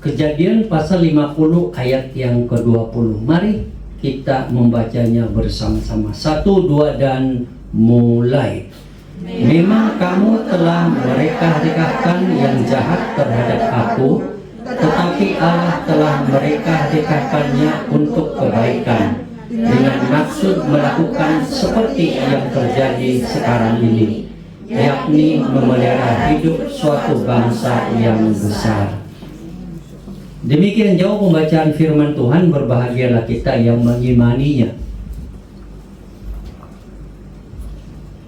Kejadian pasal 50 ayat yang ke-20. Mari kita membacanya bersama-sama. 1, 2, dan mulai. Memang kamu telah merekah-rekahkan yang jahat terhadap aku, tetapi Allah telah merekah-rekahkannya untuk kebaikan, dengan maksud melakukan seperti yang terjadi sekarang ini, yakni memelihara hidup suatu bangsa yang besar. Demikian jauh pembacaan firman Tuhan. Berbahagialah kita yang mengimaninya.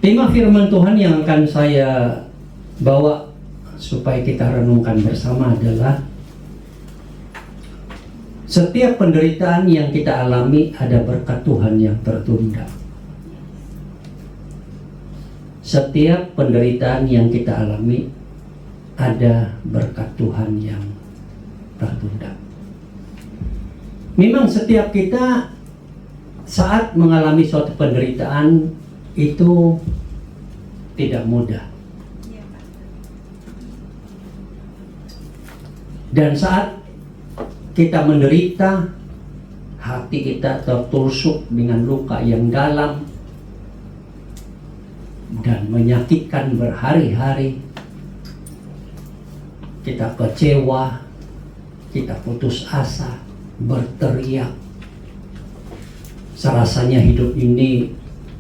Tema firman Tuhan yang akan saya bawa supaya kita renungkan bersama adalah setiap penderitaan yang kita alami ada berkat Tuhan yang tertunda. Setiap penderitaan yang kita alami ada berkat Tuhan yang tertunda. Memang setiap kita saat mengalami suatu penderitaan itu tidak mudah. Dan saat kita menderita, hati kita tertusuk dengan luka yang dalam dan menyakitkan berhari-hari. Kita kecewa, kita putus asa, berteriak. Serasanya hidup ini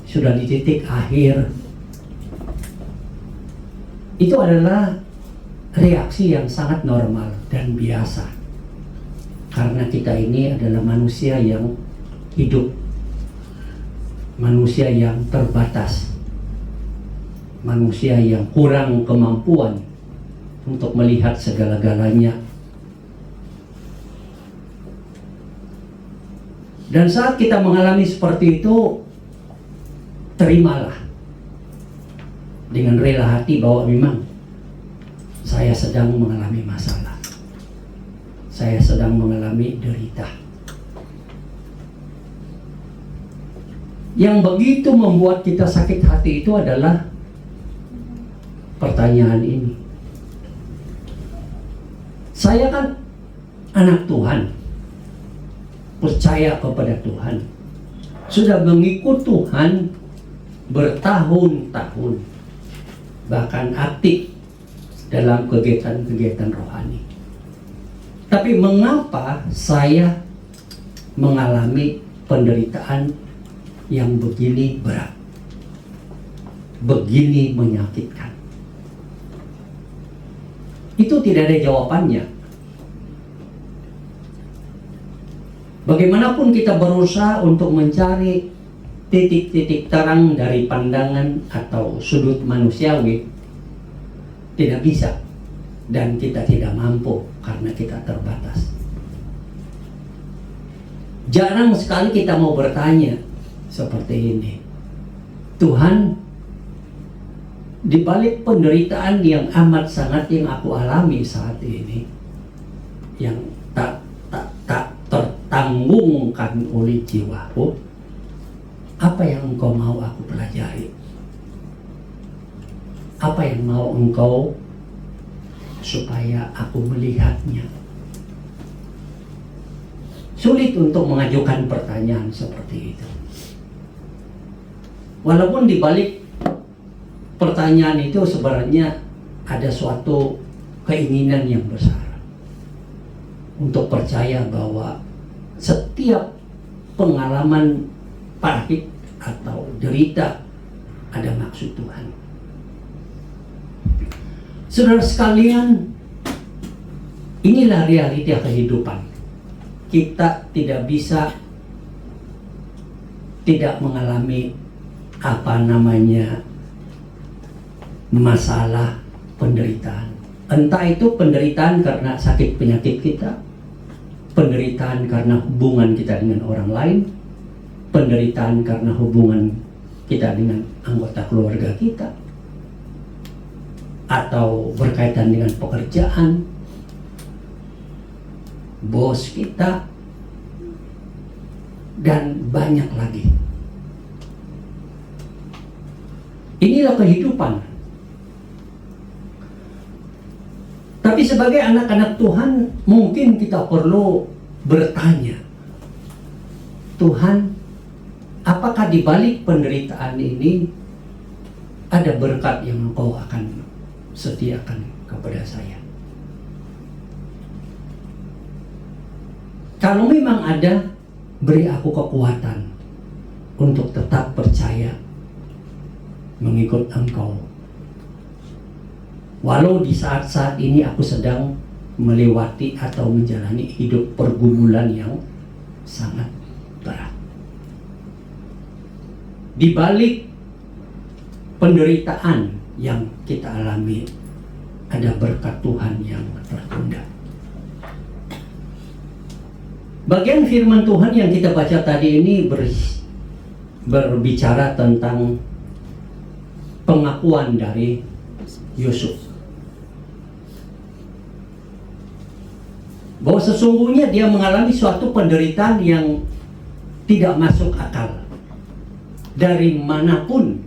sudah di titik akhir. Itu adalah reaksi yang sangat normal dan biasa. Karena kita ini adalah manusia yang hidup, manusia yang terbatas, manusia yang kurang kemampuan untuk melihat segala-galanya. Dan saat kita mengalami seperti itu, terimalah dengan rela hati bahwa memang saya sedang mengalami masalah. Saya sedang mengalami derita. Yang begitu membuat kita sakit hati itu adalah pertanyaan ini. Saya kan anak Tuhan, percaya kepada Tuhan, sudah mengikut Tuhan bertahun-tahun, bahkan aktif dalam kegiatan-kegiatan rohani. Tapi mengapa saya mengalami penderitaan yang begini berat, begini menyakitkan? Itu tidak ada jawabannya. Bagaimanapun kita berusaha untuk mencari titik-titik terang dari pandangan atau sudut manusiawi, tidak bisa. Dan kita tidak mampu karena kita terbatas. Jarang sekali kita mau bertanya seperti ini. Tuhan, di balik penderitaan yang amat sangat yang aku alami saat ini, yang tak tertanggungkan oleh jiwaku, apa yang Engkau mau aku pelajari? Apa yang mau Engkau supaya aku melihatnya? Sulit untuk mengajukan pertanyaan seperti itu. Walaupun di balik pertanyaan itu sebenarnya ada suatu keinginan yang besar untuk percaya bahwa setiap pengalaman pahit atau derita ada maksud Tuhan. Saudara sekalian, inilah realita kehidupan. Kita tidak bisa tidak mengalami masalah penderitaan. Entah itu penderitaan karena sakit penyakit kita, penderitaan karena hubungan kita dengan orang lain, penderitaan karena hubungan kita dengan anggota keluarga kita, atau berkaitan dengan pekerjaan, bos kita, dan banyak lagi. Inilah kehidupan. Tapi sebagai anak-anak Tuhan, mungkin kita perlu bertanya, Tuhan, apakah di balik penderitaan ini ada berkat yang Engkau akan sediakan kepada saya? Kalau memang ada, beri aku kekuatan untuk tetap percaya mengikut Engkau. Walau di saat-saat ini aku sedang melewati atau menjalani hidup pergumulan yang sangat berat. Di balik penderitaan yang kita alami, ada berkat Tuhan yang tertunda. Bagian firman Tuhan yang kita baca tadi ini berbicara tentang pengakuan dari Yusuf, bahwa sesungguhnya dia mengalami suatu penderitaan yang tidak masuk akal dari manapun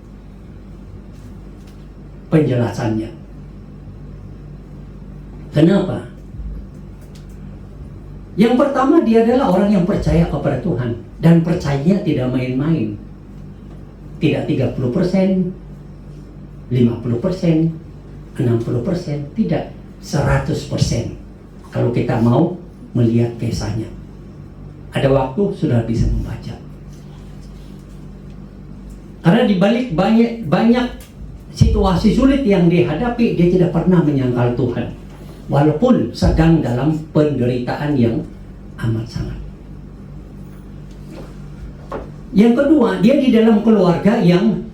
penjelasannya. Kenapa? Yang pertama, dia adalah orang yang percaya kepada Tuhan, dan percayanya tidak main-main. Tidak 30%, 50%, 60%, tidak 100%. Kalau kita mau melihat kisahnya, ada waktu sudah bisa membaca. Karena di balik banyak situasi sulit yang dihadapi, dia tidak pernah menyangkal Tuhan, walaupun sedang dalam penderitaan yang amat sangat. Yang kedua, dia di dalam keluarga yang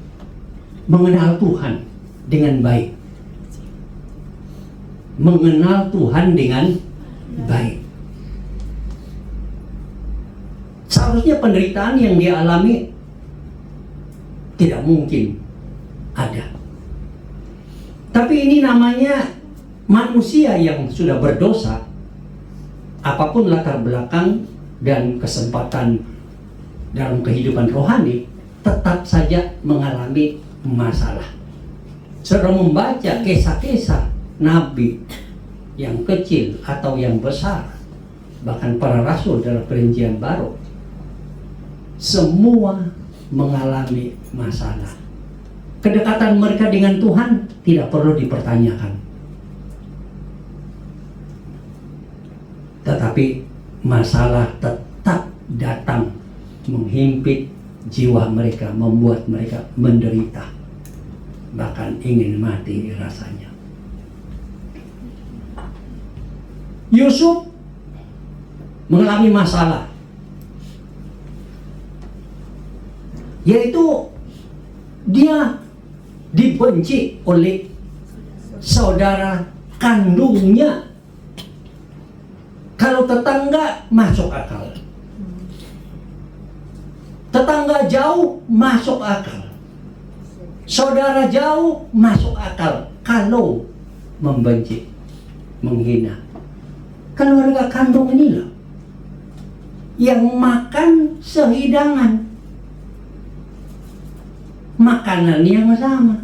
mengenal Tuhan dengan baik. Mengenal Tuhan dengan baik. Seharusnya penderitaan yang dia alami tidak mungkin ada. Tapi ini namanya manusia yang sudah berdosa. Apapun latar belakang dan kesempatan dalam kehidupan rohani, tetap saja mengalami masalah. Saudara membaca kisah-kisah nabi yang kecil atau yang besar, bahkan para rasul dalam Perjanjian Baru, semua mengalami masalah. Kedekatan mereka dengan Tuhan tidak perlu dipertanyakan, tetapi masalah tetap datang menghimpit jiwa mereka, membuat mereka menderita, bahkan ingin mati rasanya. Yusuf mengalami masalah, yaitu dia dibenci oleh saudara kandungnya. Kalau tetangga masuk akal, tetangga jauh masuk akal, saudara jauh masuk akal. Kalau membenci, menghina, keluarga kandung inilah yang makan sehidangan, makanan yang sama,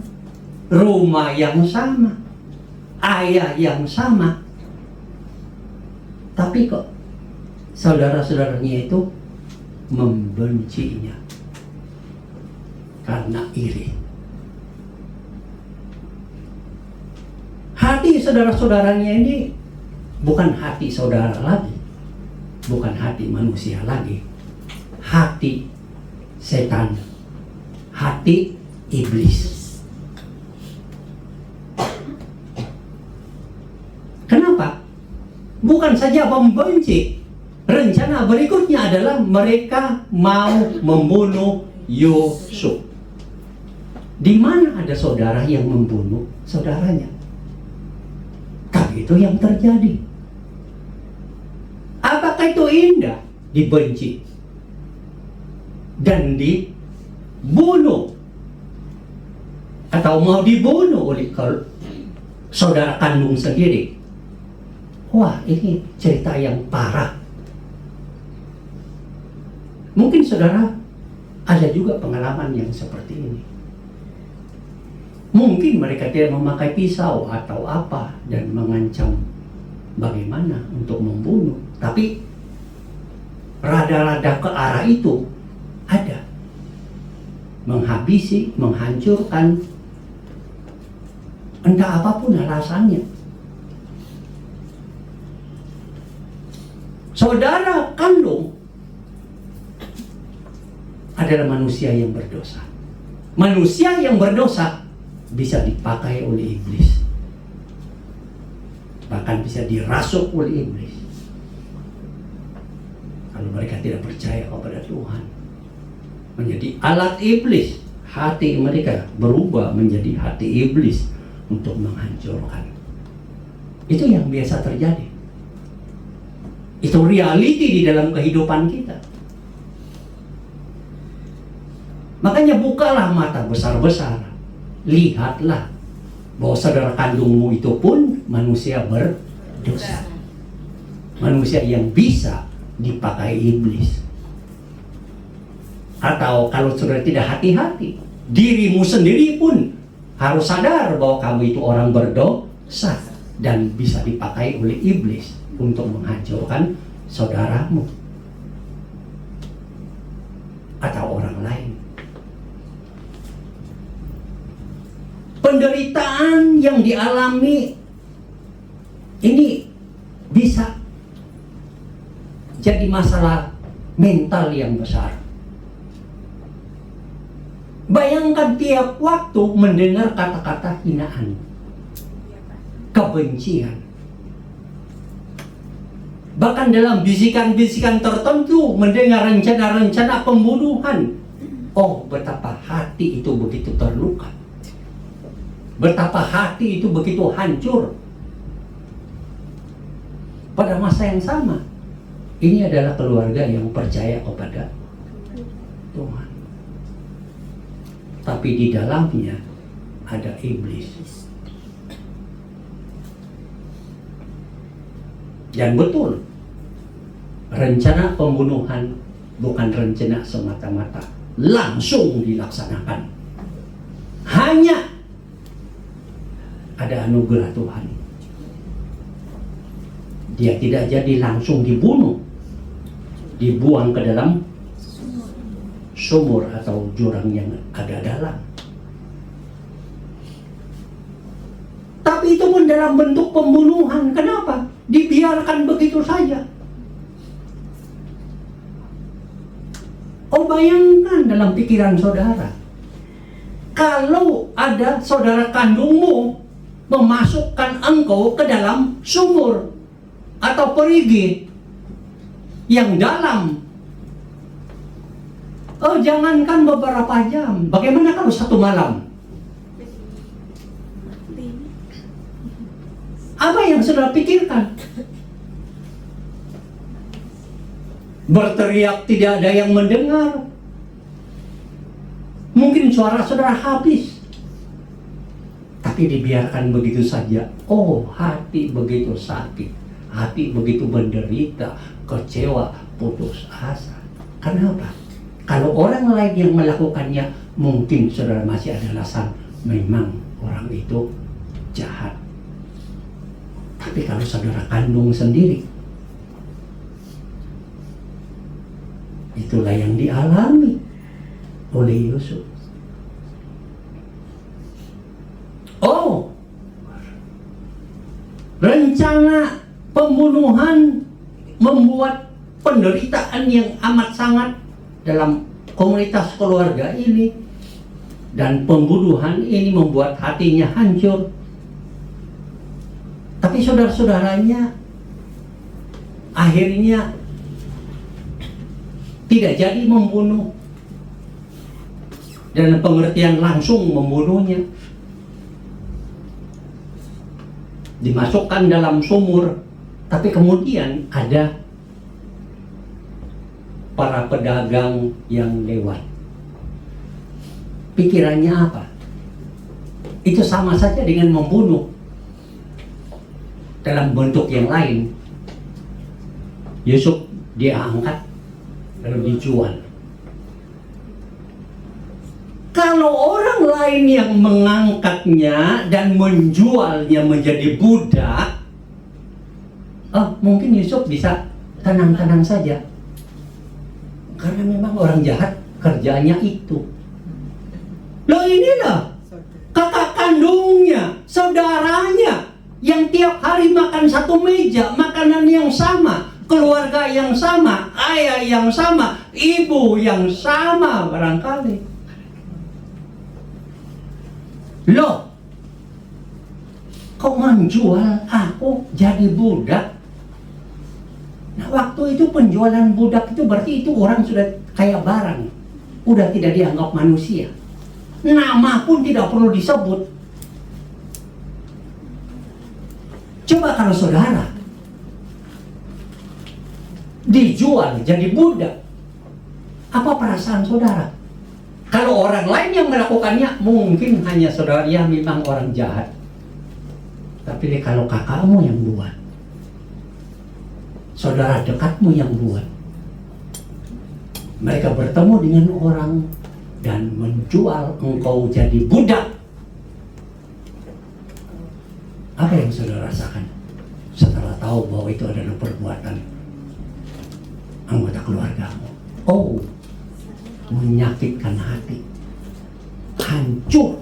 rumah yang sama, ayah yang sama. Tapi kok saudara-saudaranya itu membencinya karena iri. Hati saudara-saudaranya ini bukan hati saudara lagi, bukan hati manusia lagi, hati setan, hati iblis. Kenapa? Bukan saja membenci, rencana berikutnya adalah mereka mau membunuh Yusuf. Di mana ada saudara yang membunuh saudaranya? Tapi itu yang terjadi. Apakah itu indah? Dibenci dan dibunuh, atau mau dibunuh oleh saudara kandung sendiri? Wah, ini cerita yang parah. Mungkin saudara ada juga pengalaman yang seperti ini. Mungkin mereka tidak memakai pisau atau apa dan mengancam bagaimana untuk membunuh. Tapi rada-rada ke arah itu ada. Menghabisi, menghancurkan, entah apapun alasannya. Saudara kandung adalah manusia yang berdosa. Manusia yang berdosa bisa dipakai oleh iblis. Bahkan bisa dirasuk oleh iblis. Kalau mereka tidak percaya kepada Tuhan, menjadi alat iblis. Hati mereka berubah menjadi hati iblis untuk menghancurkan. Itu yang biasa terjadi. Itu reality di dalam kehidupan kita. Makanya bukalah mata besar-besar. Lihatlah bahwa saudara kandungmu itu pun manusia berdosa. Manusia yang bisa dipakai iblis. Atau kalau saudara tidak hati-hati, dirimu sendiri pun harus sadar bahwa kamu itu orang berdosa dan bisa dipakai oleh iblis untuk menghancurkan saudaramu atau orang lain. Penderitaan yang dialami ini bisa jadi masalah mental yang besar. Bayangkan tiap waktu mendengar kata-kata hinaan, kebencian. Bahkan dalam bisikan-bisikan tertentu mendengar rencana-rencana pembunuhan. Oh, betapa hati itu begitu terluka. Betapa hati itu begitu hancur. Pada masa yang sama, ini adalah keluarga yang percaya kepada Tuhan. Tapi di dalamnya ada iblis. Dan betul, rencana pembunuhan bukan rencana semata-mata langsung dilaksanakan. Hanya ada anugerah Tuhan. Dia tidak jadi langsung dibunuh, dibuang ke dalam sumur atau jurang yang agak dalam. Tapi itu pun dalam bentuk pembunuhan. Kenapa? Dibiarkan begitu saja. Oh, bayangkan dalam pikiran saudara, kalau ada saudara kandungmu memasukkan engkau ke dalam sumur atau perigi yang dalam. Oh, jangankan beberapa jam, bagaimana kalau satu malam? Apa yang saudara pikirkan? Berteriak tidak ada yang mendengar. Mungkin suara saudara habis. Tapi dibiarkan begitu saja. Oh, hati begitu sakit. Hati begitu menderita, kecewa, putus asa. Kenapa? Kalau orang lain yang melakukannya, mungkin saudara masih ada alasan, memang orang itu jahat. Tapi kalau saudara kandung sendiri, itulah yang dialami oleh Yusuf. Oh, rencana pembunuhan membuat penderitaan yang amat sangat dalam komunitas keluarga ini, dan pembunuhan ini membuat hatinya hancur. Tapi saudara-saudaranya akhirnya tidak jadi membunuh, dan pengertian langsung membunuhnya. Dimasukkan dalam sumur, tapi kemudian ada para pedagang yang lewat. Pikirannya apa? Itu sama saja dengan membunuh dalam bentuk yang lain. Yusuf dia angkat lalu dijual. Kalau orang lain yang mengangkatnya dan menjualnya menjadi budak, mungkin Yusuf bisa tenang-tenang saja. Karena memang orang jahat kerjanya itu. Loh, inilah kakak kandungnya, saudaranya, yang tiap hari makan satu meja, makanan yang sama, keluarga yang sama, ayah yang sama, ibu yang sama barangkali. Loh, kau menjual aku jadi budak? Nah, waktu itu penjualan budak itu berarti itu orang sudah kayak barang, udah tidak dianggap manusia. Nama pun tidak perlu disebut. Coba kalau saudara dijual jadi budak, apa perasaan saudara? Kalau orang lain yang melakukannya, mungkin hanya saudara, ya memang orang jahat. Tapi kalau kakakmu yang buat, saudara dekatmu yang buat, mereka bertemu dengan orang dan menjual engkau jadi budak, apa yang saudara rasakan setelah tahu bahwa itu adalah perbuatan anggota keluargamu? Oh, menyakitkan hati, hancur.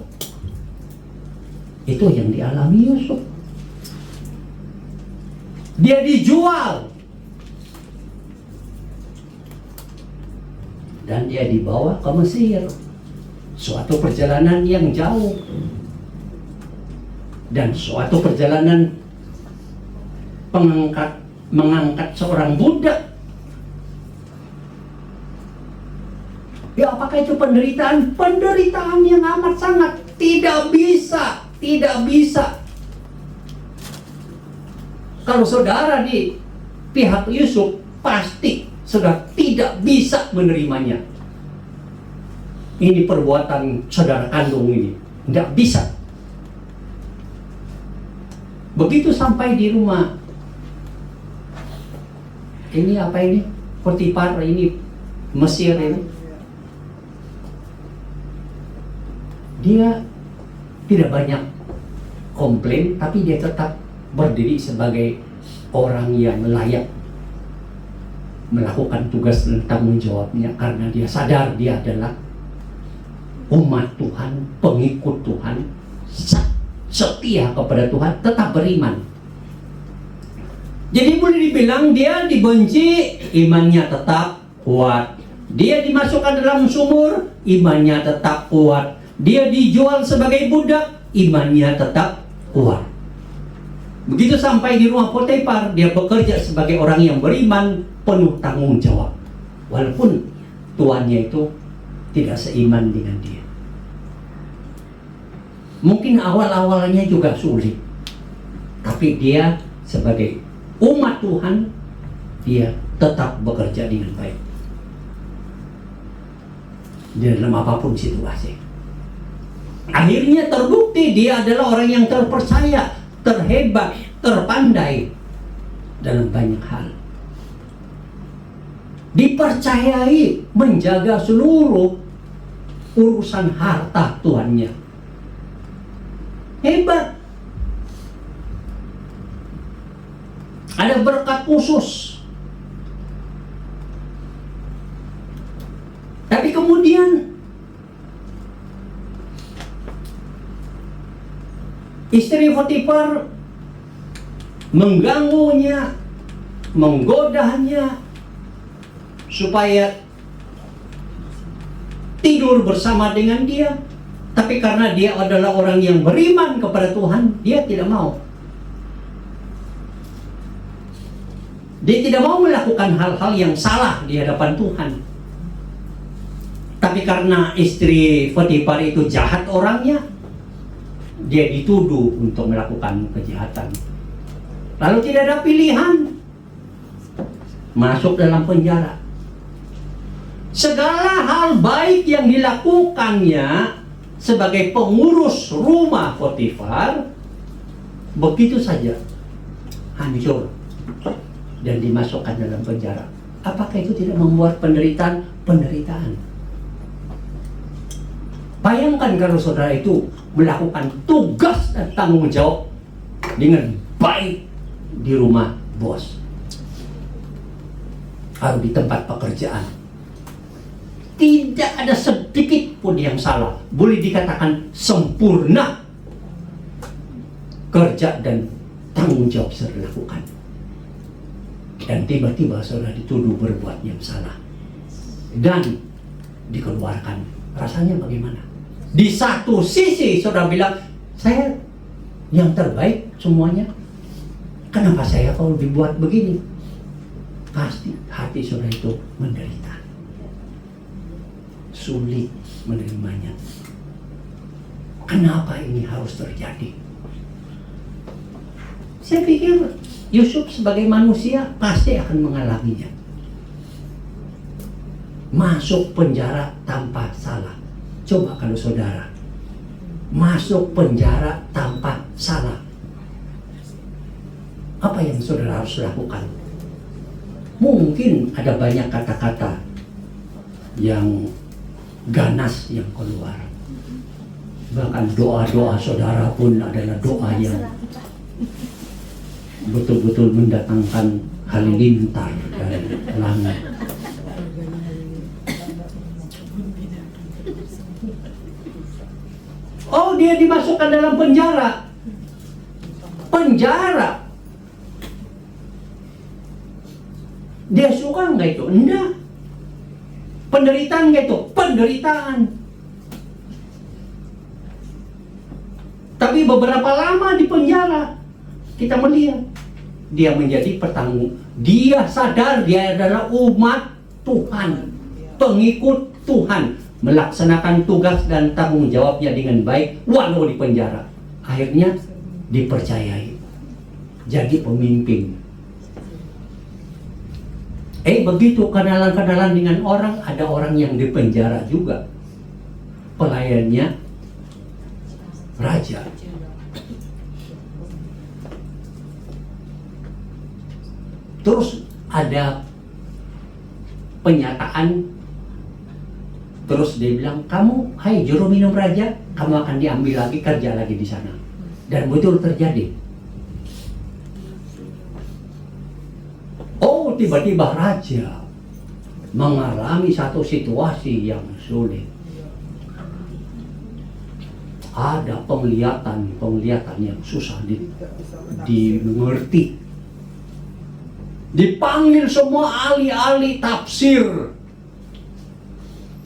Itu yang dialami Yusuf. Dia dijual dan dia dibawa ke Mesir, suatu perjalanan yang jauh dan suatu perjalanan mengangkat seorang budak. Ya, apakah itu penderitaan? Penderitaan yang amat sangat tidak bisa. Kalau saudara di pihak Yusuf, pasti sudah tidak bisa menerimanya. Ini perbuatan saudara kandung ini, tidak bisa. Begitu sampai di rumah, ini apa ini? Potifar ini, Mesir ini. Dia tidak banyak komplain, tapi dia tetap berdiri sebagai orang yang layak melakukan tugas dan tanggung jawabnya, karena dia sadar dia adalah umat Tuhan, pengikut Tuhan, setia kepada Tuhan, tetap beriman. Jadi boleh dibilang dia dibenci, imannya tetap kuat. Dia dimasukkan dalam sumur, imannya tetap kuat. Dia dijual sebagai budak, imannya tetap kuat. Begitu sampai di rumah Potifar, dia bekerja sebagai orang yang beriman, penuh tanggung jawab. Walaupun tuannya itu tidak seiman dengan dia. Mungkin awal-awalnya juga sulit, tapi dia sebagai umat Tuhan, dia tetap bekerja dengan baik di dalam apapun situasi. Akhirnya terbukti dia adalah orang yang terpercaya, terhebat, terpandai dalam banyak hal. Dipercayai menjaga seluruh urusan harta tuannya. Hebat. Ada berkat khusus. Tapi kemudian istri Potifar mengganggunya, menggodanya supaya tidur bersama dengan dia. Tapi karena dia adalah orang yang beriman kepada Tuhan, dia tidak mau. Dia tidak mau melakukan hal-hal yang salah di hadapan Tuhan. Tapi karena istri Potifar itu jahat orangnya, dia dituduh untuk melakukan kejahatan. Lalu tidak ada pilihan, masuk dalam penjara. Segala hal baik yang dilakukannya sebagai pengurus rumah Potifar, begitu saja hancur dan dimasukkan dalam penjara. Apakah itu tidak membuat penderitaan? Bayangkan kalau saudara itu melakukan tugas dan tanggung jawab dengan baik di rumah bos atau di tempat pekerjaan, tidak ada sedikit pun yang salah. Boleh dikatakan sempurna kerja dan tanggung jawab sudah dilakukan. Dan tiba-tiba sudah dituduh berbuat yang salah dan dikeluarkan. Rasanya bagaimana? Di satu sisi sudah bilang, saya yang terbaik semuanya, kenapa saya kalau dibuat begini? Pasti hati saudara itu menderita, sulit menerimanya. Kenapa ini harus terjadi? Saya pikir Yusuf sebagai manusia pasti akan mengalaminya. Masuk penjara tanpa salah. Coba kalau saudara masuk penjara tanpa salah, apa yang saudara harus lakukan? Mungkin ada banyak kata-kata yang ganas yang keluar. Bahkan doa-doa saudara pun adalah doa yang betul-betul mendatangkan halilintar dari langit. Oh, dia dimasukkan dalam penjara. Penjara. Dia suka nggak itu? Enggak. Penderitaan nggak itu? Penderitaan. Tapi beberapa lama di penjara, kita melihat dia menjadi petanggung. Dia sadar dia adalah umat Tuhan, pengikut Tuhan, melaksanakan tugas dan tanggung jawabnya dengan baik walau di penjara. Akhirnya dipercayai jadi pemimpin. Begitu kenalan-kenalan dengan orang, ada orang yang dipenjara juga, pelayannya raja. Terus ada penyataan, terus dia bilang, kamu, hai juru minum raja, kamu akan diambil lagi, kerja lagi di sana. Dan betul terjadi. Oh, tiba-tiba raja mengalami satu situasi yang sulit. Ada penglihatan yang susah dimengerti. Dipanggil semua ahli-ahli tafsir,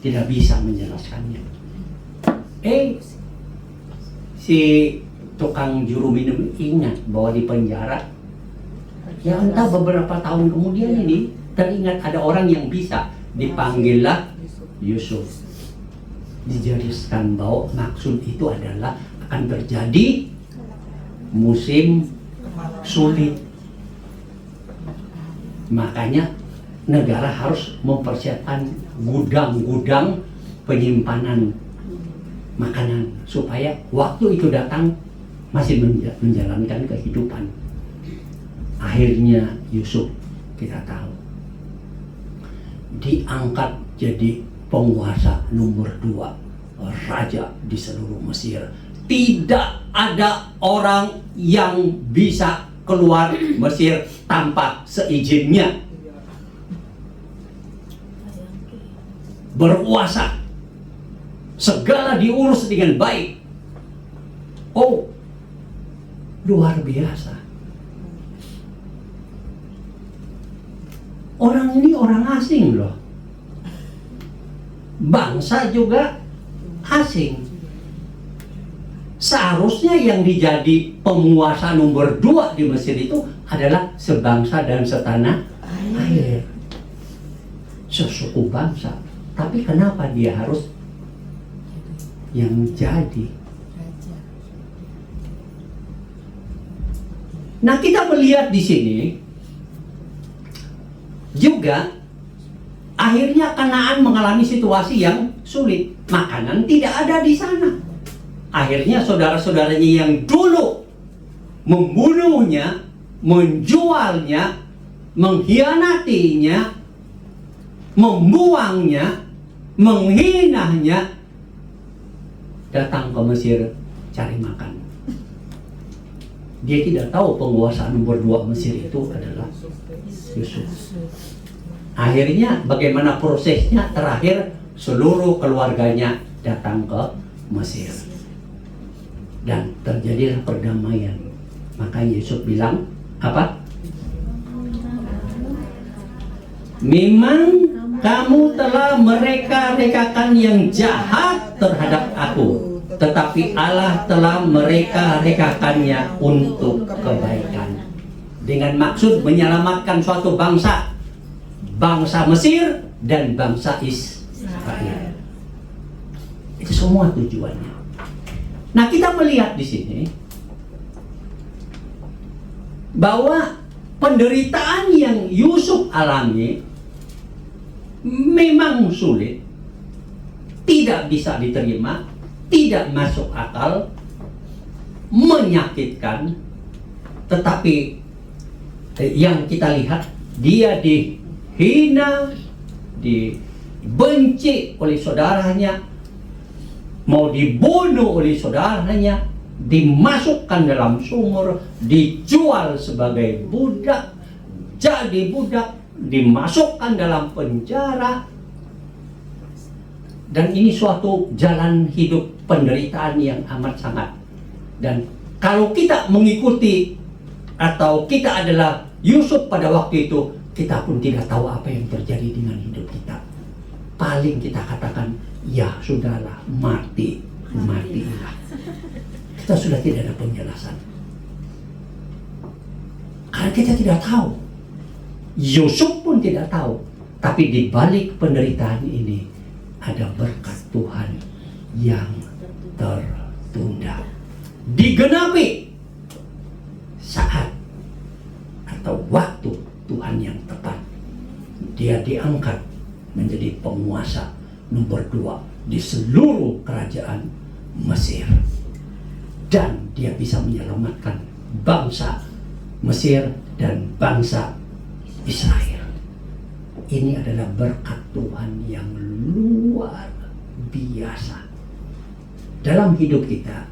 tidak bisa menjelaskannya. Si tukang juru minum ingat bahwa di penjara, ya entah beberapa tahun kemudian ini teringat ada orang yang bisa. Dipanggillah Yusuf. Dijelaskan bahwa maksud itu adalah akan terjadi musim sulit. Makanya negara harus mempersiapkan gudang-gudang penyimpanan makanan supaya waktu itu datang masih menjalankan kehidupan. Akhirnya Yusuf, kita tahu, diangkat jadi penguasa nomor 2, raja di seluruh Mesir. Tidak ada orang yang bisa keluar Mesir tanpa seizinnya. Berkuasa, segala diurus dengan baik. Oh, luar biasa. Orang ini orang asing loh. Bangsa juga asing. Seharusnya yang dijadi penguasa nomor 2 di Mesir itu adalah sebangsa dan setanah air, sesuku bangsa. Tapi kenapa dia harus yang jadi? Nah, kita melihat di sini juga akhirnya Kanaan mengalami situasi yang sulit. Makanan tidak ada di sana. Akhirnya saudara-saudaranya yang dulu membunuhnya, menjualnya, mengkhianatinya, membuangnya, menghinanya, datang ke Mesir cari makan. Dia tidak tahu penguasa nomor 2 Mesir itu adalah Yusuf. Akhirnya bagaimana prosesnya? Terakhir seluruh keluarganya datang ke Mesir. Dan terjadilah perdamaian. Maka Yusuf bilang, apa? Memang kamu telah mereka-rekakan yang jahat terhadap aku, tetapi Allah telah mereka-rekakannya untuk kebaikan. Dengan maksud menyelamatkan suatu bangsa, bangsa Mesir dan bangsa Israel. Itu semua tujuannya. Nah, kita melihat di sini bahwa penderitaan yang Yusuf alami memang sulit, tidak bisa diterima, tidak masuk akal, menyakitkan. Tetapi yang kita lihat, dia dihina, dibenci oleh saudaranya, mau dibunuh oleh saudaranya, dimasukkan dalam sumur, dijual sebagai budak, jadi budak, dimasukkan dalam penjara. Dan ini suatu jalan hidup penderitaan yang amat sangat. Dan kalau kita mengikuti atau kita adalah Yusuf pada waktu itu, kita pun tidak tahu apa yang terjadi dengan hidup kita. Paling kita katakan, ya sudahlah, matilah. Kita sudah tidak ada penjelasan. Karena kita tidak tahu. Yusuf pun tidak tahu. Tapi di balik penderitaan ini ada berkat Tuhan yang tertunda. Digenapi saat atau waktu Tuhan yang tepat. Dia diangkat menjadi penguasa nomor 2 di seluruh kerajaan Mesir. Dan dia bisa menyelamatkan bangsa Mesir dan bangsa Israel. Ini adalah berkat Tuhan yang luar biasa. Dalam hidup kita,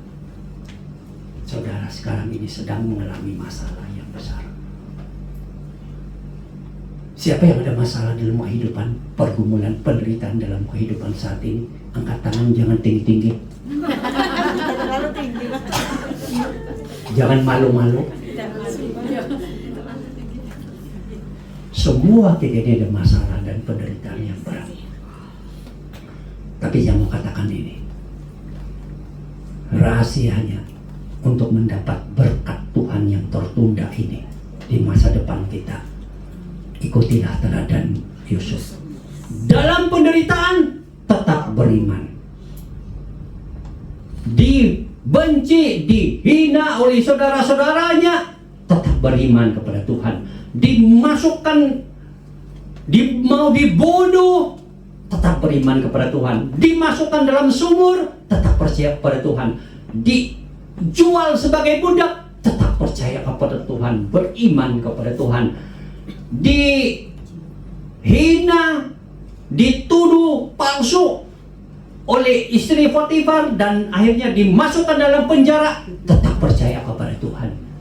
saudara sekarang ini sedang mengalami masalah yang besar. Siapa yang ada masalah dalam kehidupan, pergumulan, penderitaan dalam kehidupan saat ini, angkat tangan, jangan tinggi-tinggi. Jangan malu-malu. Semua kita ini ada masalah dan penderitaan yang berat. Tapi yang mau katakan ini, rahasianya untuk mendapat berkat Tuhan yang tertunda ini di masa depan kita, ikutilah teladan Yusuf. Dalam penderitaan tetap beriman. Dibenci, dihina oleh saudara-saudaranya, tetap beriman kepada Tuhan. Dimasukkan, mau dibunuh, tetap beriman kepada Tuhan. Dimasukkan dalam sumur, tetap percaya kepada Tuhan. Dijual sebagai budak, tetap percaya kepada Tuhan, beriman kepada Tuhan. Dihina, dituduh palsu oleh istri Potifar dan akhirnya dimasukkan dalam penjara, tetap percaya kepada Tuhan.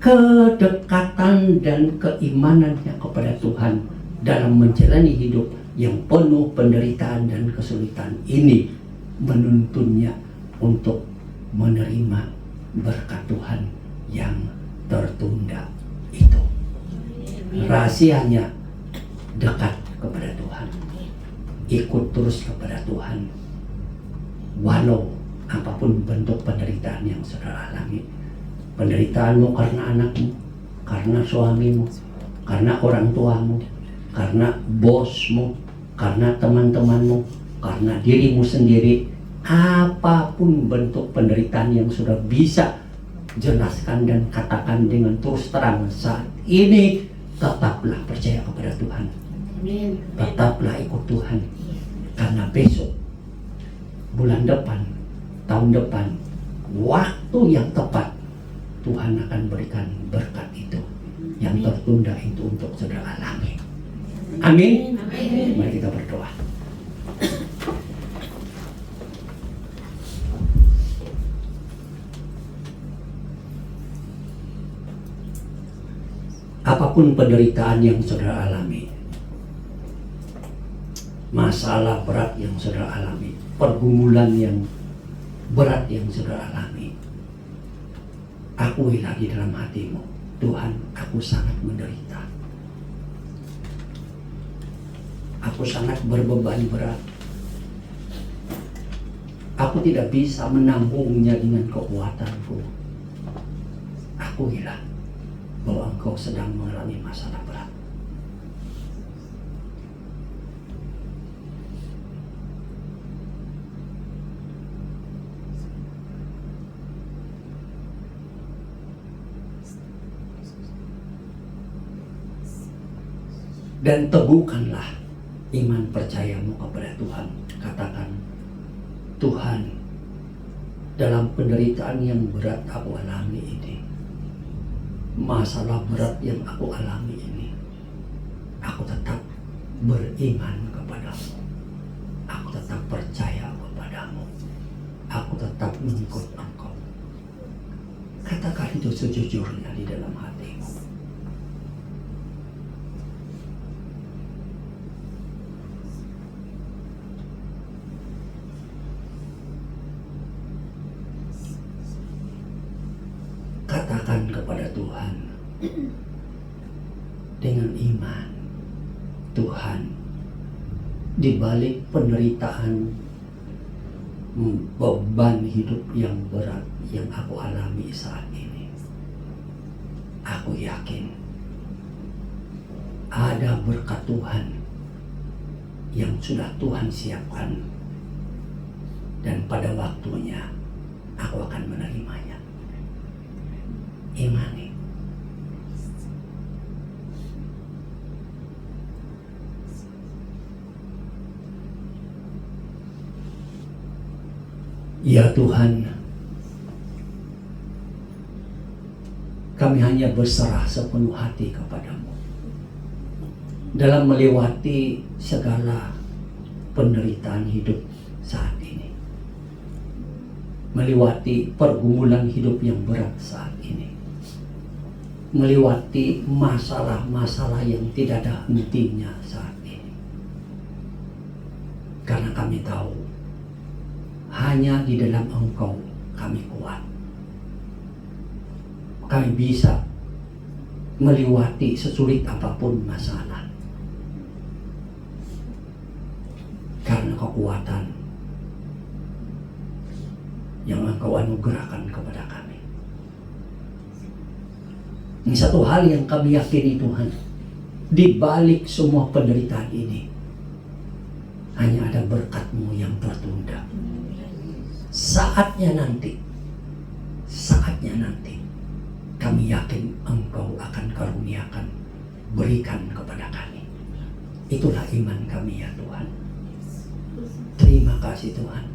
Kedekatan dan keimanannya kepada Tuhan dalam menjalani hidup yang penuh penderitaan dan kesulitan ini menuntunnya untuk menerima berkat Tuhan yang tertunda itu. Rahasianya dekat kepada Tuhan, ikut terus kepada Tuhan, walau apapun bentuk penderitaan yang saudara alami. Penderitaanmu karena anakmu, karena suamimu, karena orang tuamu, karena bosmu, karena teman-temanmu, karena dirimu sendiri. Apapun bentuk penderitaan yang sudah bisa jelaskan dan katakan dengan terus terang saat ini, tetaplah percaya kepada Tuhan. Tetaplah ikut Tuhan. Karena besok, bulan depan, tahun depan, waktu yang tepat, Tuhan akan berikan berkat itu yang tertunda itu untuk saudara alami. Amin. Mari kita berdoa. apapun penderitaan yang saudara alami, masalah berat yang saudara alami, pergumulan yang berat yang saudara alami, akuilah di dalam hatimu, Tuhan, aku sangat menderita. Aku sangat berbeban berat. Aku tidak bisa menanggungnya dengan kekuatanku. Akuilah bahwa engkau sedang mengalami masalah berat. Dan teguhkanlah iman percayamu kepada Tuhan. Katakan, Tuhan, dalam penderitaan yang berat aku alami ini, masalah berat yang aku alami ini, aku tetap beriman kepadamu. Aku tetap percaya kepadamu. Aku tetap mengikut engkau. Katakan itu sejujurnya di dalam hatimu. Katakan kepada Tuhan dengan iman, Tuhan, di balik penderitaan, beban hidup yang berat yang aku alami saat ini, aku yakin ada berkat Tuhan yang sudah Tuhan siapkan, dan pada waktunya aku akan menerimanya. Imani. Ya Tuhan, kami hanya berserah sepenuh hati kepadamu dalam melewati segala penderitaan hidup saat ini, melewati pergumulan hidup yang berat saat ini, melewati masalah-masalah yang tidak ada hentinya saat ini. Karena kami tahu hanya di dalam Engkau kami kuat. Kami bisa melewati sesulit apapun masalah, karena kekuatan yang Engkau anugerahkan kepada kami. Ini satu hal yang kami yakini, Tuhan, di balik semua penderitaan ini hanya ada berkat-Mu yang tertunda. Saatnya nanti kami yakin Engkau akan karuniakan, berikan kepada kami. Itulah iman kami, ya Tuhan. Terima kasih Tuhan.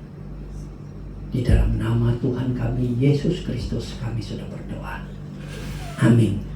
Di dalam nama Tuhan kami Yesus Kristus kami sudah berdoa. Amin.